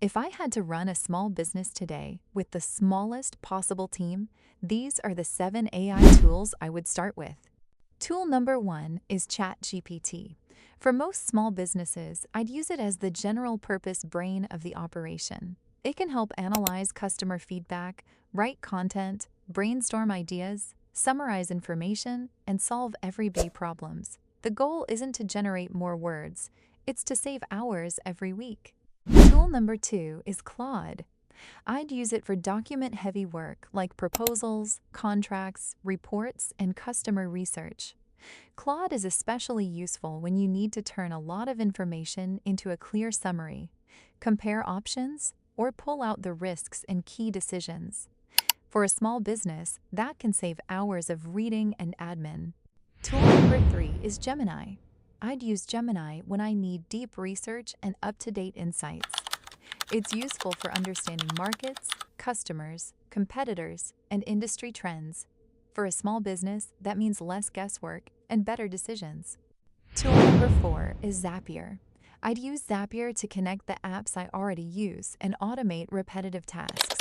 If I had to run a small business today with the smallest possible team, these are the 7 AI tools I would start with. Tool number 1 is ChatGPT. For most small businesses, I'd use it as the general purpose brain of the operation. It can help analyze customer feedback, write content, brainstorm ideas, summarize information, and solve everyday problems. The goal isn't to generate more words, it's to save hours every week. Tool number 2 is Claude. I'd use it for document-heavy work like proposals, contracts, reports, and customer research. Claude is especially useful when you need to turn a lot of information into a clear summary, compare options, or pull out the risks and key decisions. For a small business, that can save hours of reading and admin. Tool number 3 is Gemini. I'd use Gemini when I need deep research and up-to-date insights. It's useful for understanding markets, customers, competitors, and industry trends. For a small business, that means less guesswork and better decisions. Tool number 4 is Zapier. I'd use Zapier to connect the apps I already use and automate repetitive tasks.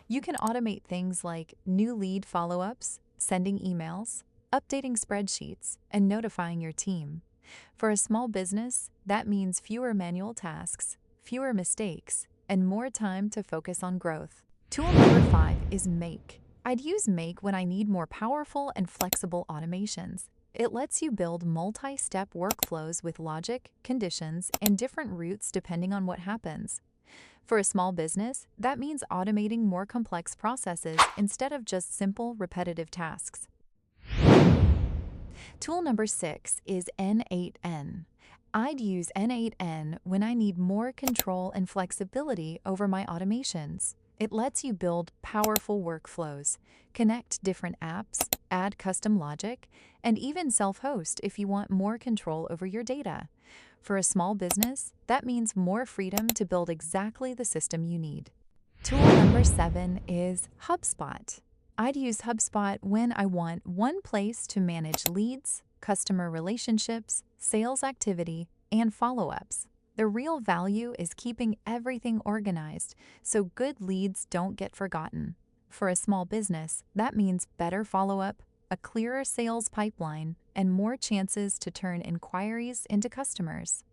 You can automate things like new lead follow-ups, sending emails, updating spreadsheets, and notifying your team. For a small business, that means fewer manual tasks, fewer mistakes, and more time to focus on growth. Tool number 5 is Make. I'd use Make when I need more powerful and flexible automations. It lets you build multi-step workflows with logic, conditions, and different routes depending on what happens. For a small business, that means automating more complex processes instead of just simple, repetitive tasks. Tool number 6 is N8N. I'd use N8N when I need more control and flexibility over my automations. It lets you build powerful workflows, connect different apps, add custom logic, and even self-host if you want more control over your data. For a small business, that means more freedom to build exactly the system you need. Tool number 7 is HubSpot. I'd use HubSpot when I want one place to manage leads, customer relationships, sales activity, and follow-ups. The real value is keeping everything organized so good leads don't get forgotten. For a small business, that means better follow-up, a clearer sales pipeline, and more chances to turn inquiries into customers.